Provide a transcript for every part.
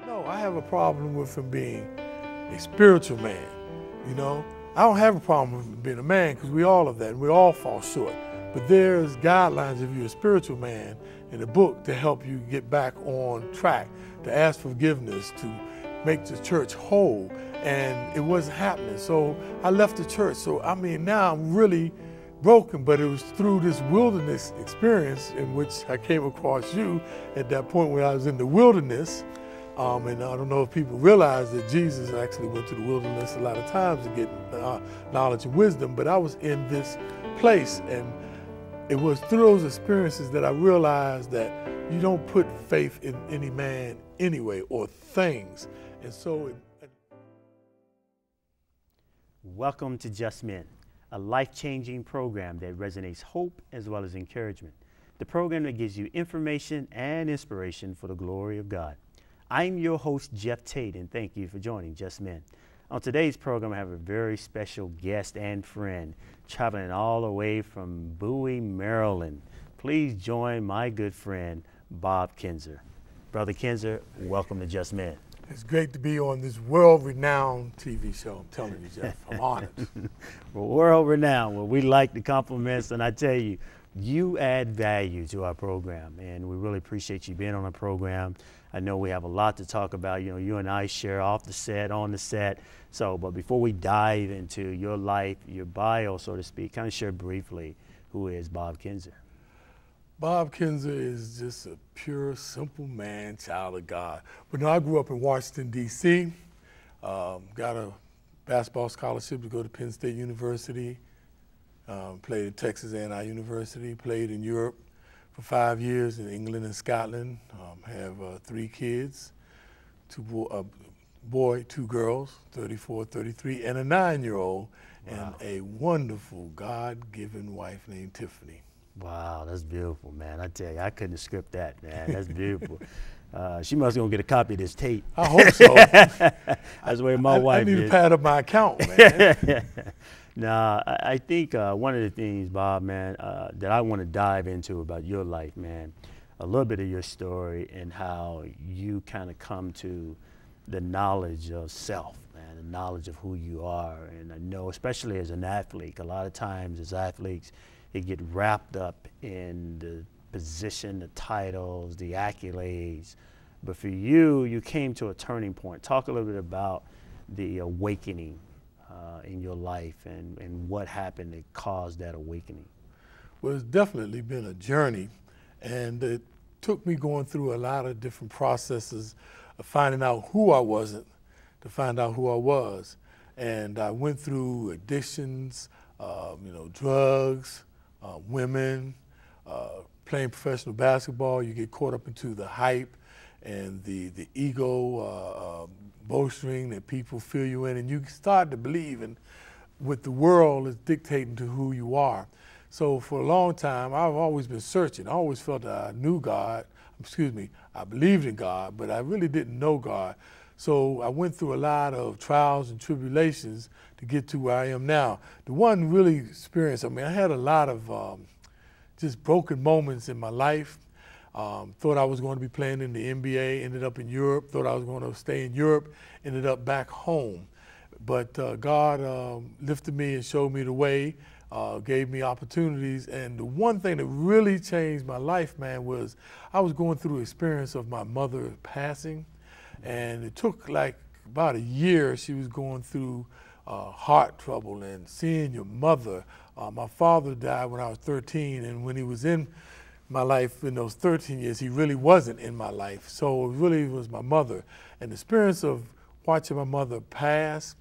No, I have a problem with him being a spiritual man, you know. I don't have a problem with him being a man because we all of that and we all fall short. But there's guidelines if you're a spiritual man in the book to help you get back on track, to ask forgiveness, to make the church whole. And it wasn't happening. So I left the church. So I mean, now I'm really broken, but it was through this wilderness experience in which I came across you at that point when I was in the wilderness. And I don't know if people realize that Jesus actually went to the wilderness a lot of times to get knowledge and wisdom, but I was in this place, and it was through those experiences that I realized that you don't put faith in any man anyway, or things. And so Welcome to Just Men, a life-changing program that resonates hope as well as encouragement. The program that gives you information and inspiration for the glory of God. I'm your host, Jeff Tate, and thank you for joining Just Men. On today's program, I have a very special guest and friend traveling all the way from Bowie, Maryland. Please join my good friend, Bob Kinzer. Brother Kinzer, welcome to Just Men. it's great to be on this world-renowned TV show. I'm telling you, Jeff, I'm honored. Well, world-renowned. Well, we like the compliments, and I tell you, you add value to our program, and we really appreciate you being on the program. I know we have a lot to talk about. You know, you and I share off the set, on the set. So, but before we dive into your life, your bio, so to speak, kind of share briefly who is Bob Kinzer. Bob Kinzer is just a pure, simple man, child of God. But no, I grew up in Washington, D.C., got a basketball scholarship to go to Penn State University, played at Texas A&I University, played in Europe for 5 years in England and Scotland, have 3 kids, a boy, 2 girls, 34, 33, and a 9-year-old, wow, and a wonderful God-given wife named Tiffany. Wow, that's beautiful, man. I tell you, I couldn't script that, man. That's beautiful. She must be gonna get a copy of this tape. I hope so. That's where my wife is. I need to pad up my account, man. Now, I think one of the things, Bob, man, that I want to dive into about your life, man, a little bit of your story and how you kind of come to the knowledge of self, man, the knowledge of who you are. And I know, especially as an athlete, a lot of times as athletes, they get wrapped up in the position, the titles, the accolades. But for you, you came to a turning point. Talk a little bit about the awakening in your life and what happened that caused that awakening. Well, it's definitely been a journey, and it took me going through a lot of different processes of finding out who I wasn't to find out who I was. And I went through addictions, you know, drugs, women, playing professional basketball. You get caught up into the hype and the ego bowstring that people feel you in, and you start to believe in what the world is dictating to who you are. So for a long time, I've always been searching. I always felt that I knew God, I believed in God, but I really didn't know God. So I went through a lot of trials and tribulations to get to where I am now. The one really experience, I mean, I had a lot of just broken moments in my life. Thought I was going to be playing in the NBA, ended up in Europe. Thought I was going to stay in Europe, ended up back home. But God lifted me and showed me the way, gave me opportunities. And the one thing that really changed my life, man, was I was going through the experience of my mother passing. And it took like about a year. She was going through heart trouble and seeing your mother. My father died when I was 13, and when he was in my life in those 13 years, he really wasn't in my life. So it really was my mother. And the experience of watching my mother pass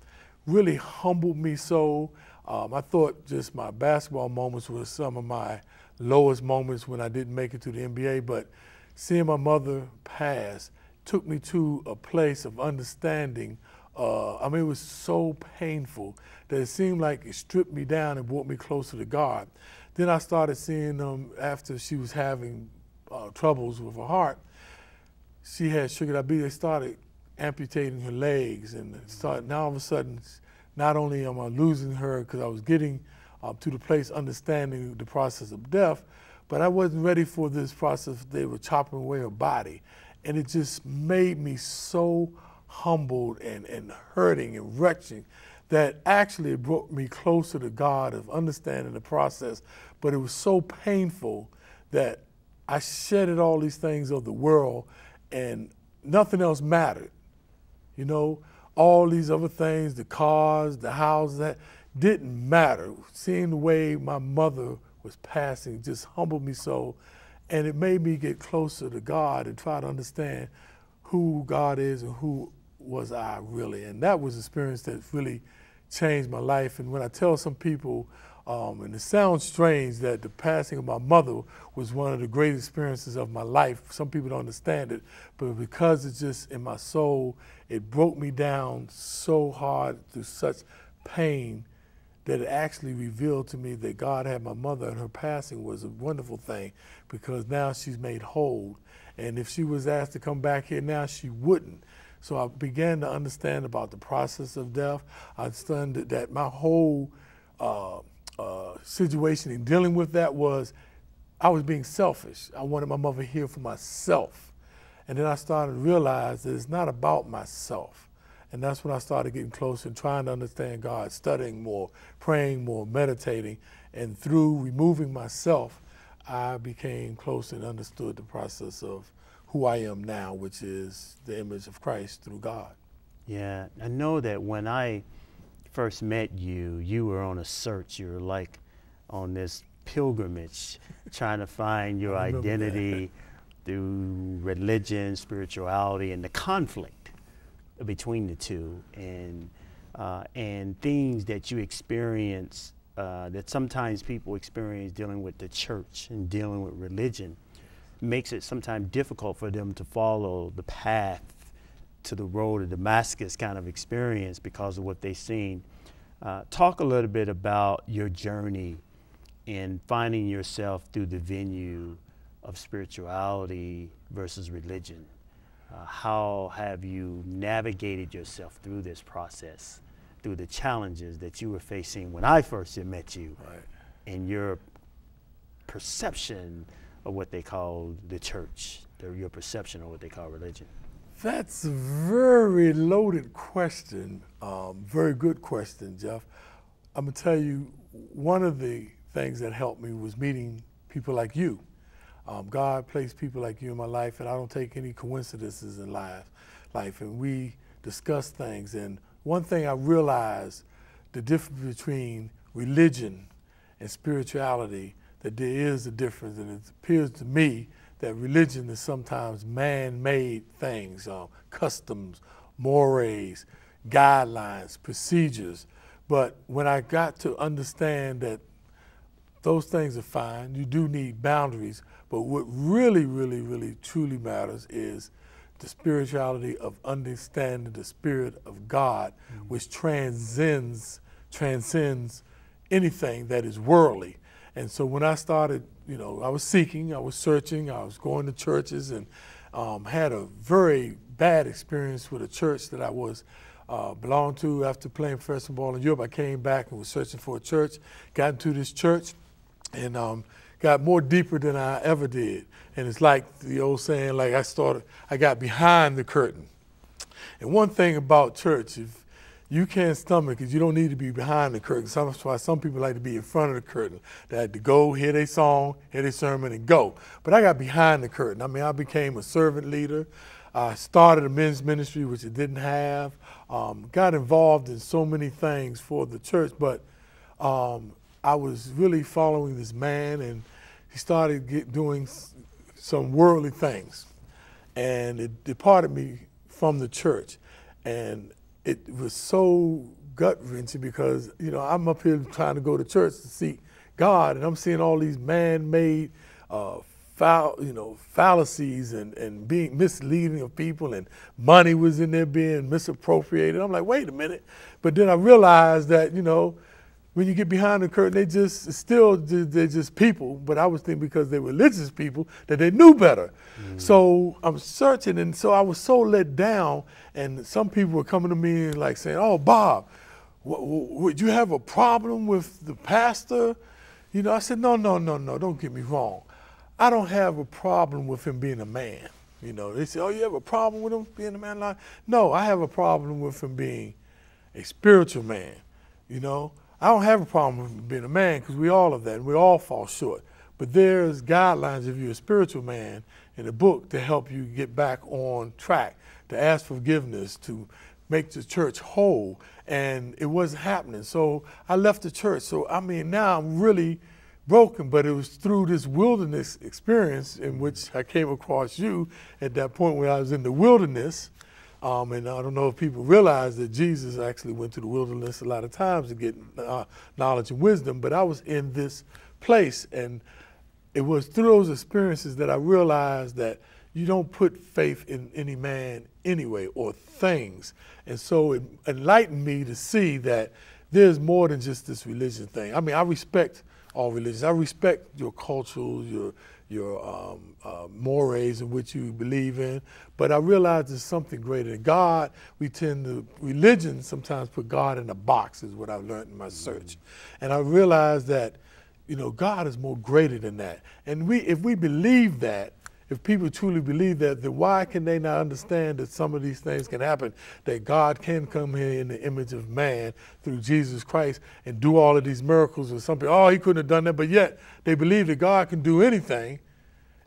really humbled me so. I thought just my basketball moments were some of my lowest moments when I didn't make it to the NBA, but seeing my mother pass took me to a place of understanding. I mean, it was so painful that it seemed like it stripped me down and brought me closer to God. Then I started seeing after she was having troubles with her heart, she had sugar diabetes. They started amputating her legs, and now all of a sudden, not only am I losing her because I was getting to the place understanding the process of death, but I wasn't ready for this process. They were chopping away her body. And it just made me so humbled and hurting and wretched that actually it brought me closer to God of understanding the process. But it was so painful that I shedded all these things of the world and nothing else mattered. You know, all these other things, the cars, the houses, that didn't matter. Seeing the way my mother was passing just humbled me so, and it made me get closer to God and try to understand who God is and who was I really. And that was an experience that really changed my life. And when I tell some people, and it sounds strange that the passing of my mother was one of the great experiences of my life. Some people don't understand it, but because it's just in my soul, it broke me down so hard through such pain that it actually revealed to me that God had my mother, and her passing was a wonderful thing because now she's made whole. And if she was asked to come back here now, she wouldn't. So I began to understand about the process of death. I understood that my whole situation in dealing with that was I was being selfish. I wanted my mother here for myself. And then I started to realize that it's not about myself. And that's when I started getting closer and trying to understand God, studying more, praying more, meditating. And through removing myself, I became close and understood the process of who I am now, which is the image of Christ through God. Yeah, I know that when I first met you, you were on a search. You were like on this pilgrimage, trying to find your identity through religion, spirituality, and the conflict between the two, and things that you experience that sometimes people experience dealing with the church and dealing with religion makes it sometimes difficult for them to follow the path to the road of Damascus kind of experience because of what they've seen. Talk a little bit about your journey in finding yourself through the venue of spirituality versus religion. How have you navigated yourself through this process, through the challenges that you were facing when I first met you, Right. and your perception of what they call the church, your perception of what they call religion? That's a very loaded question, very good question, Jeff. I'm gonna tell you, one of the things that helped me was meeting people like you. God placed people like you in my life, and I don't take any coincidences in life. And we discuss things. And one thing I realized, the difference between religion and spirituality, that there is a difference, and it appears to me that religion is sometimes man-made things, customs, mores, guidelines, procedures. But when I got to understand that those things are fine, you do need boundaries, but what really, really, really, truly matters is the spirituality of understanding the Spirit of God, which transcends anything that is worldly. And so when I started, you know, I was seeking, I was searching, I was going to churches, and had a very bad experience with a church that I was belonged to. After playing professional ball in Europe, I came back and was searching for a church, got into this church, and got more deeper than I ever did. And it's like the old saying, like I got behind the curtain. And one thing about church, if you can't stomach it, you don't need to be behind the curtain. That's why some people like to be in front of the curtain. They had to go, hear their song, hear their sermon, and go. But I got behind the curtain. I mean, I became a servant leader. I started a men's ministry, which it didn't have. Got involved in so many things for the church, but I was really following this man, and he started doing some worldly things. And it departed me from the church. And it was so gut-wrenching because, you know, I'm up here trying to go to church to seek God, and I'm seeing all these man-made fallacies and being misleading of people, and money was in there being misappropriated. I'm like, wait a minute. But then I realized that, you know, when you get behind the curtain, they're just people. But I was thinking because they're religious people that they knew better. So I'm searching, and so I was so let down. And some people were coming to me and like saying, "Oh, Bob, would you have a problem with the pastor?" You know, I said, "No, don't get me wrong. I don't have a problem with him being a man. You know, they say, oh, you have a problem with him being a man of life? No, I have a problem with him being a spiritual man. You know, I don't have a problem with him being a man because we all of that and we all fall short. But there's guidelines if you're a spiritual man in the book to help you get back on track, to ask forgiveness, to make the church whole. And it wasn't happening. So I left the church. So, I mean, now I'm really broken, but it was through this wilderness experience in which I came across you at that point where I was in the wilderness. And I don't know if people realize that Jesus actually went to the wilderness a lot of times to get knowledge and wisdom, but I was in this place, and it was through those experiences that I realized that you don't put faith in any man anyway or things. And so it enlightened me to see that there's more than just this religion thing. I mean, I respect all religions. I respect your cultures, your mores in which you believe in, but I realize there's something greater than God. Religion sometimes put God in a box, is what I've learned in my search. And I realized that, you know, God is more greater than that. And if we believe that, if people truly believe that, then why can they not understand that some of these things can happen, that God can come here in the image of man through Jesus Christ and do all of these miracles, or something? Oh, he couldn't have done that, but yet they believe that God can do anything.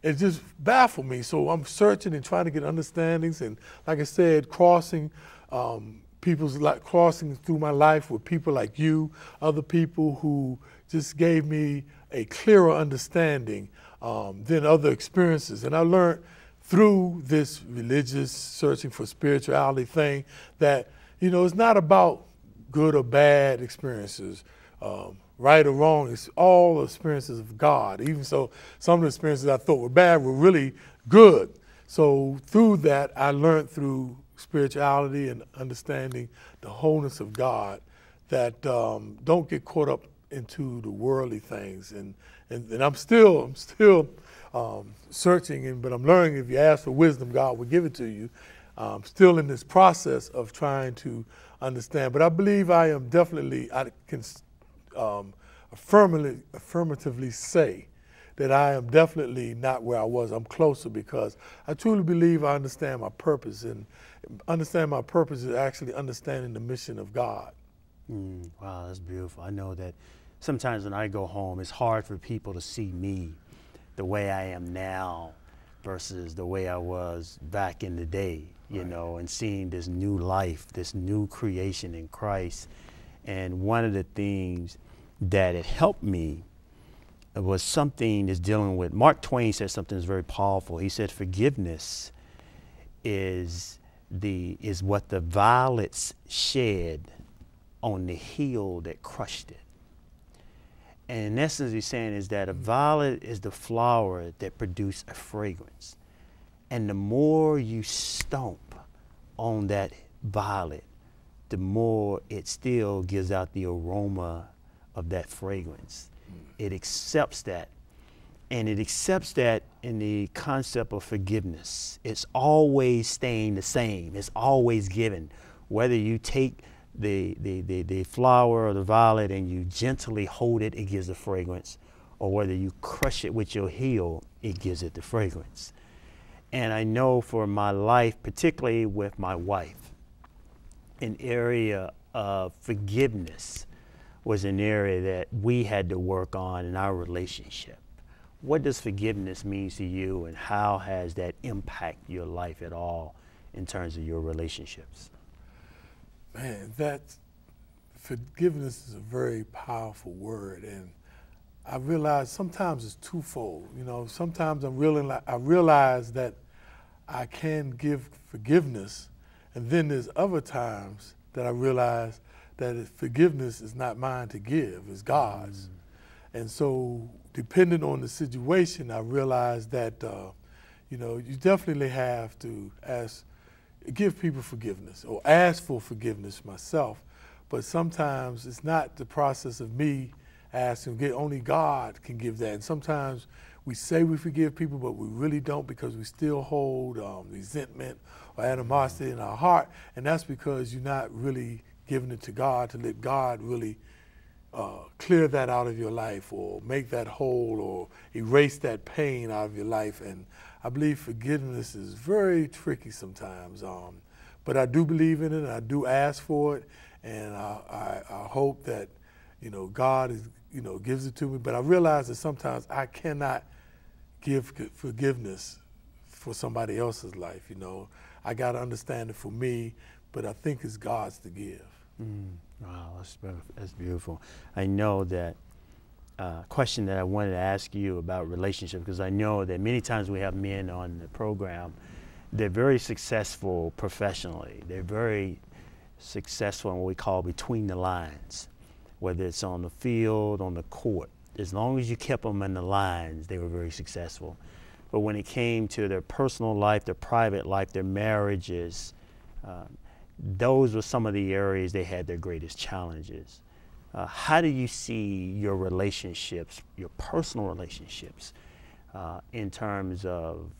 It just baffled me. So I'm searching and trying to get understandings, and like I said, crossing through my life with people like you, other people who just gave me a clearer understanding than other experiences. And I learned through this religious searching for spirituality thing that, you know, it's not about good or bad experiences, right or wrong. It's all experiences of God. Even so, some of the experiences I thought were bad were really good. So through that, I learned through spirituality and understanding the wholeness of God that don't get caught up into the worldly things. And I'm still searching, but I'm learning if you ask for wisdom, God will give it to you. I'm still in this process of trying to understand. But I believe I can affirmatively say that I am definitely not where I was. I'm closer because I truly believe I understand my purpose. And understand my purpose is actually understanding the mission of God. Wow, that's beautiful. I know that sometimes when I go home, it's hard for people to see me the way I am now versus the way I was back in the day, you know, and seeing this new life, this new creation in Christ. And one of the things that it helped me was something that's dealing with, Mark Twain said something that's very powerful. He said, forgiveness is what the violets shed on the heel that crushed it. And in essence, he's saying is that a violet is the flower that produces a fragrance. And the more you stomp on that violet, the more it still gives out the aroma of that fragrance. It accepts that. And it accepts that in the concept of forgiveness. It's always staying the same. It's always given. Whether you take the flower or the violet and you gently hold it, it gives a fragrance. Or whether you crush it with your heel, it gives it the fragrance. And I know for my life, particularly with my wife, an area of forgiveness was an area that we had to work on in our relationship. What does forgiveness mean to you, and how has that impacted your life at all in terms of your relationships? Man, forgiveness is a very powerful word, and I realize sometimes it's twofold. You know, sometimes I realize that I can give forgiveness, and then there's other times that I realize that forgiveness is not mine to give, it's God's. And so, depending on the situation, I realize that, you know, you definitely have to give people forgiveness or ask for forgiveness myself. But sometimes it's not the process of me asking, only God can give that. And sometimes we say we forgive people, but we really don't, because we still hold resentment or animosity in our heart. And that's because you're not really giving it to God, to let God really clear that out of your life, or make that whole, or erase that pain out of your life. And I believe forgiveness is very tricky sometimes. But I do believe in it, and I do ask for it, and I hope that, you know, God is, you know, gives it to me. But I realize that sometimes I cannot give forgiveness for somebody else's life. You know, I got to understand it for me, but I think it's God's to give. Wow, that's beautiful. I know that question that I wanted to ask you about relationships, because I know that many times we have men on the program, they're very successful professionally. They're very successful in what we call between the lines, whether it's on the field, on the court. As long as you kept them in the lines, they were very successful. But when it came to their personal life, their private life, their marriages, those were some of the areas they had their greatest challenges. How do you see your relationships, your personal relationships, in terms of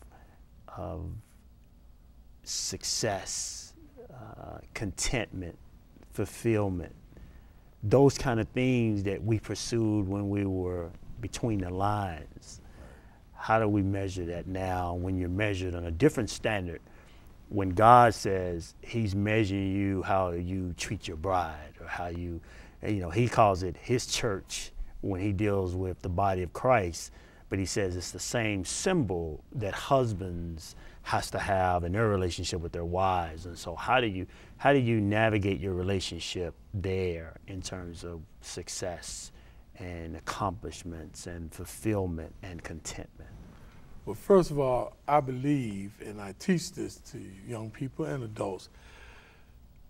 success, contentment, fulfillment, those kind of things that we pursued when we were between the lines? How do we measure that now when you're measured on a different standard? When God says he's measuring you how you treat your bride, or how you know, he calls it his church when he deals with the body of Christ, but he says it's the same symbol that husbands has to have in their relationship with their wives. And so how do you navigate your relationship there in terms of success and accomplishments and fulfillment and contentment? Well, first of all, I believe, and I teach this to young people and adults,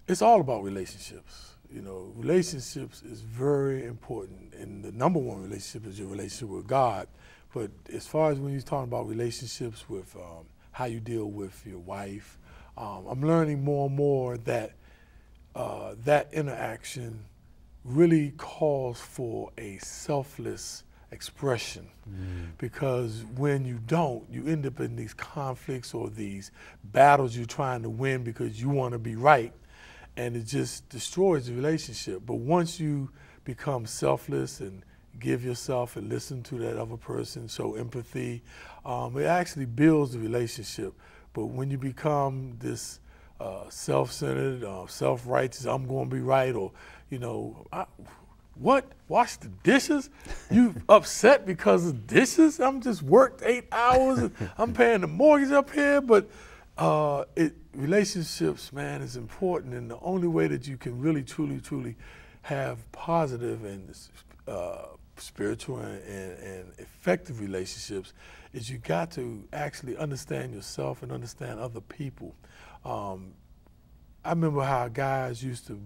it's all about relationships. You know, relationships is very important, and the number one relationship is your relationship with God. But as far as when you're talking about relationships with how you deal with your wife, I'm learning more and more that that interaction really calls for a selfless expression. Because when you don't, you end up in these conflicts or these battles you're trying to win because you want to be right, and it just destroys the relationship. But once you become selfless and give yourself and listen to that other person, show empathy, it actually builds the relationship. But when you become this self-centered, self-righteous, I'm going to be right, or, you know, what? Wash the dishes? You upset because of dishes? I'm just worked 8 hours. And I'm paying the mortgage up here. But relationships, man, is important. And the only way that you can really, truly have positive and spiritual and effective relationships is you got to actually understand yourself and understand other people. I remember how guys used to,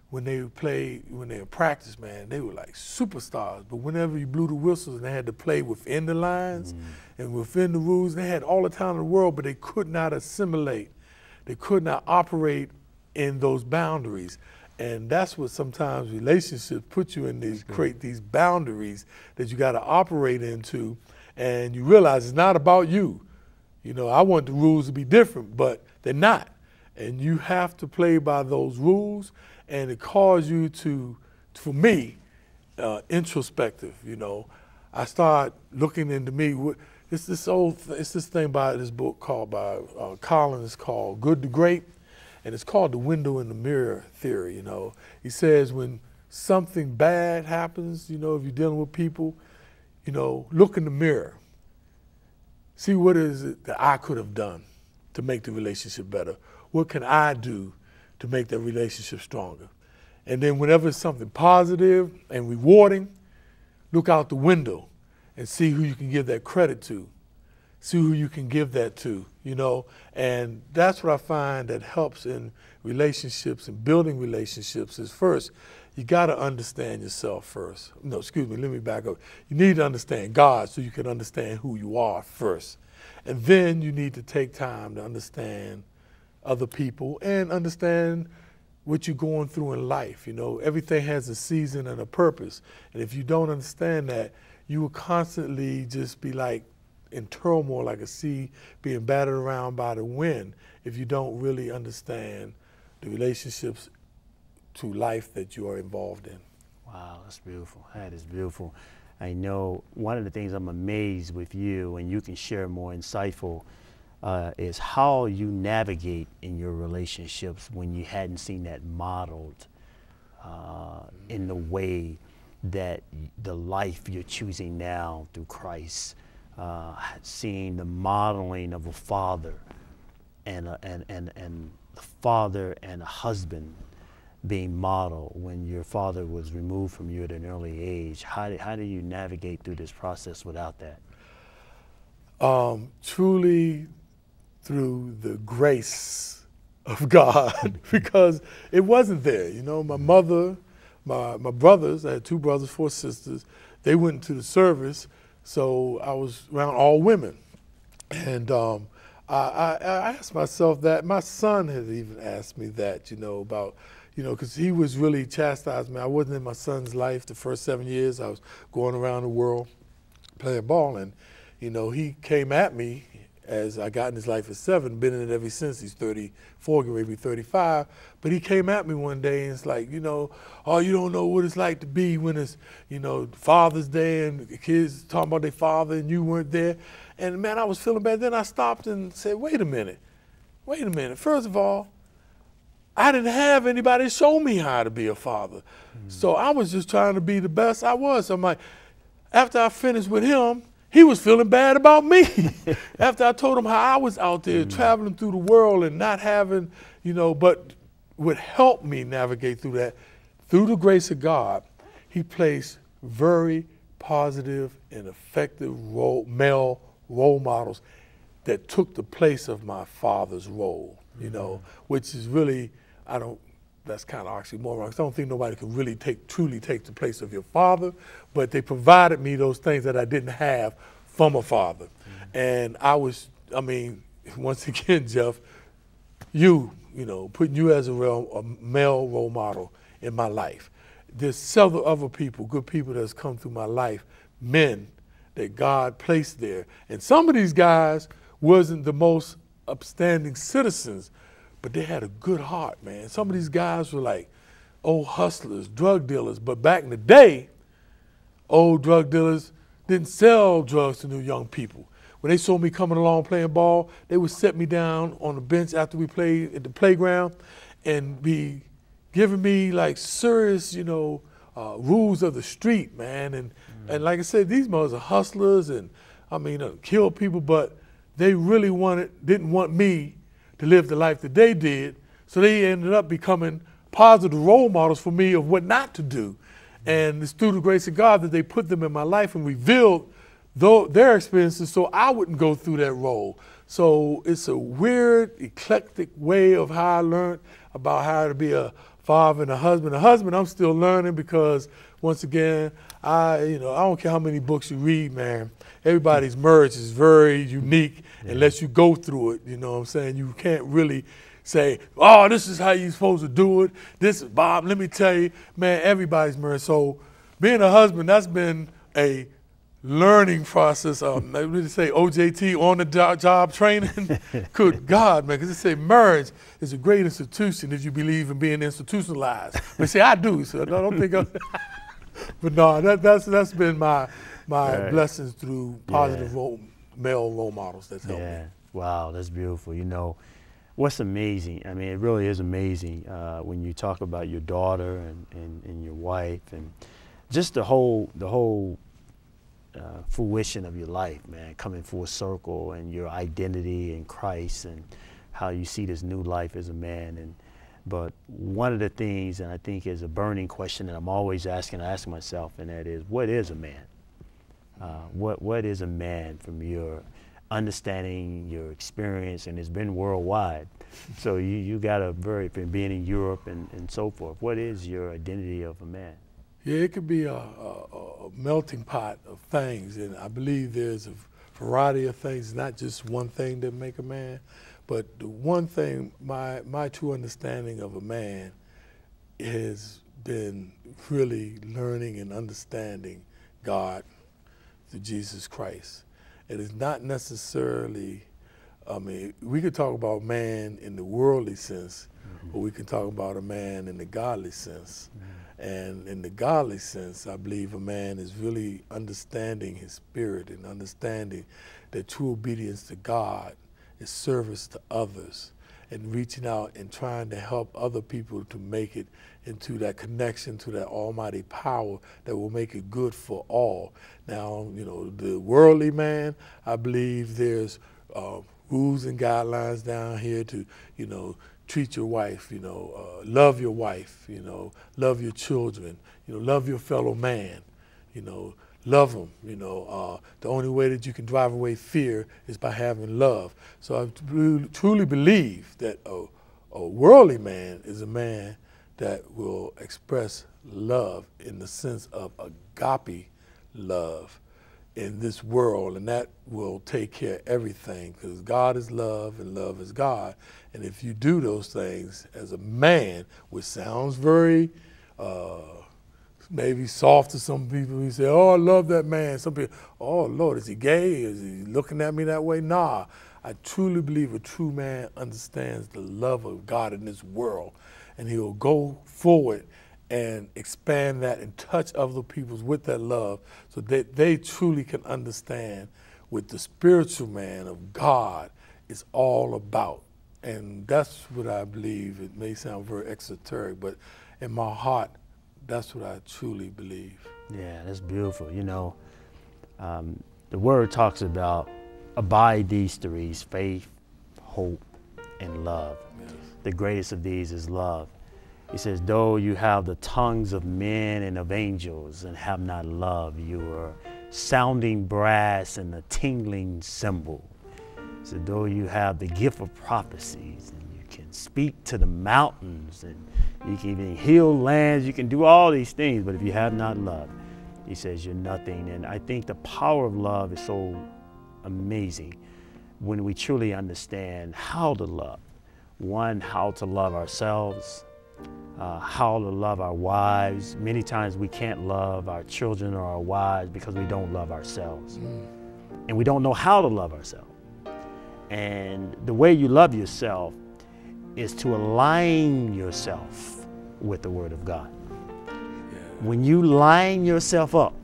when they were practice, man, they were like superstars. But whenever you blew the whistles and they had to play within the lines and within the rules, they had all the time in the world, but they could not assimilate. They could not operate in those boundaries. And that's what sometimes relationships put you in, create these boundaries that you got to operate into. And you realize it's not about you. You know, I want the rules to be different, but they're not. And you have to play by those rules. And it calls you to, for me, introspective. You know, I start looking into me. It's this thing by this book called by Collins called Good to Great, and it's called the window in the mirror theory. You know, he says when something bad happens, you know, if you're dealing with people, you know, look in the mirror, see what is it that I could have done to make the relationship better. What can I do to make that relationship stronger? And then whenever it's something positive and rewarding, look out the window and see who you can give that credit to. See who you can give that to, you know? And that's what I find that helps in relationships and building relationships is first, you gotta understand yourself first. No, excuse me, let me back up. You need to understand God so you can understand who you are first. And then you need to take time to understand other people and understand what you're going through in life. You know, everything has a season and a purpose. And if you don't understand that, you will constantly just be like in turmoil, like a sea being battered around by the wind, if you don't really understand the relationships to life that you are involved in. Wow, that's beautiful. That is beautiful. I know one of the things I'm amazed with you, and you can share more insightful, is how you navigate in your relationships when you hadn't seen that modeled in the way that the life you're choosing now through Christ, seeing the modeling of a father and the father and a husband being modeled when your father was removed from you at an early age. How do you navigate through this process without that? Truly through the grace of God, because it wasn't there. You know, my mother, my brothers, I had 2 brothers, 4 sisters, they went to the service, so I was around all women. And I asked myself that. My son had even asked me that, you know, about, you know, because he was really chastising me. I wasn't in my son's life the first 7 years. I was going around the world playing ball, and, you know, he came at me as I got in his life at 7, been in it ever since. He's 34, getting ready to be 35. But he came at me one day and it's like, you know, oh, you don't know what it's like to be when it's, you know, Father's Day and the kids talking about their father and you weren't there. And man, I was feeling bad. Then I stopped and said, wait a minute. First of all, I didn't have anybody show me how to be a father. So I was just trying to be the best I was. So I'm like, after I finished with him, he was feeling bad about me. After I told him how I was out there traveling through the world and not having, you know, but what helped me navigate through that, through the grace of God, he placed very positive and effective male role models that took the place of my father's role, you know, which is really, that's kind of oxymoron. I don't think nobody can really truly take the place of your father, but they provided me those things that I didn't have from a father. And I mean, once again, Jeff, you know, putting you as a male role model in my life. There's several other people, good people that's come through my life, men that God placed there. And some of these guys wasn't the most upstanding citizens, but they had a good heart, man. Some of these guys were like old hustlers, drug dealers. But back in the day, old drug dealers didn't sell drugs to new young people. When they saw me coming along playing ball, they would set me down on the bench after we played at the playground and be giving me like serious, you know, rules of the street, man. And like I said, these mothers are hustlers and, I mean, kill people, but they really didn't want me to live the life that they did. So they ended up becoming positive role models for me of what not to do. And it's through the grace of God that they put them in my life and revealed their experiences so I wouldn't go through that role. So it's a weird, eclectic way of how I learned about how to be a father and a husband. A husband, I'm still learning because, once again, I don't care how many books you read, man. Everybody's marriage is very unique unless you go through it. You know what I'm saying? You can't really say, oh, this is how you're supposed to do it. This is Bob. Let me tell you, man, everybody's married. So being a husband, that's been a learning process. Let me say OJT, on the job training. Good God, man, because they say marriage is a great institution if you believe in being institutionalized. But say I do, so I don't think but no, that's been my blessings through positive male role models that's helped me. Wow, that's beautiful. You know, what's amazing, I mean, it really is amazing when you talk about your daughter and your wife and just the whole fruition of your life, man, coming full circle and your identity in Christ and how you see this new life as a man. But one of the things, and I think is a burning question that I'm always asking myself, and that is, what is a man? What is a man from your understanding, your experience, and it's been worldwide. So you got from being in Europe and so forth. What is your identity of a man? Yeah, it could be a melting pot of things, and I believe there's a variety of things, not just one thing that make a man. But the one thing, my true understanding of a man has been really learning and understanding God through Jesus Christ. It is not necessarily, I mean, we could talk about man in the worldly sense, or we can talk about a man in the godly sense. And in the godly sense, I believe a man is really understanding his spirit and understanding that true obedience to God is service to others, and reaching out and trying to help other people to make it into that connection to that almighty power that will make it good for all. Now, you know, the worldly man, I believe there's rules and guidelines down here to, you know, treat your wife, you know, love your wife, you know, love your children, you know, love your fellow man, you know, love them, you know. The only way that you can drive away fear is by having love. So I truly believe that a worldly man is a man that will express love in the sense of agape love in this world, and that will take care of everything, because God is love and love is God. And if you do those things as a man, which sounds very maybe soft to some people, you say, oh, I love that man. Some people, oh Lord, is he gay? Is he looking at me that way? Nah, I truly believe a true man understands the love of God in this world, and he'll go forward and expand that and touch other people with that love, so that they truly can understand what the spiritual man of God is all about. And that's what I believe. It may sound very exoteric, but in my heart, that's what I truly believe. Yeah, that's beautiful. You know, the word talks about abide these three: faith, hope, and love. Yes. The greatest of these is love. He says, though you have the tongues of men and of angels and have not love, you are sounding brass and a tingling cymbal. So though you have the gift of prophecies and you can speak to the mountains and you can even heal lands, you can do all these things, but if you have not love, he says you're nothing. And I think the power of love is so amazing when we truly understand how to love. One, how to love ourselves, how to love our wives. Many times we can't love our children or our wives because we don't love ourselves. And we don't know how to love ourselves. And the way you love yourself is to align yourself with the Word of God. Yeah. When you line yourself up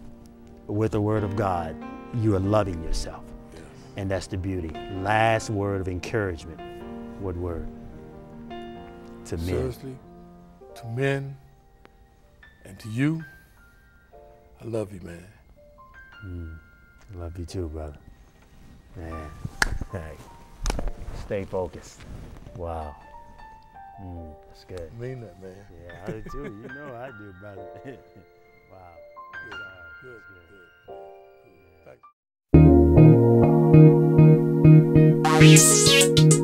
with the Word of God, you are loving yourself. Yes. And that's the beauty. Last word of encouragement. What word? To men. Seriously, to men and to you, I love you, man. I love you too, brother. Man, hey, stay focused. Wow. That's good. I mean that, man. Yeah, I do too. You know I do, brother. Wow. Good, good. Thank you.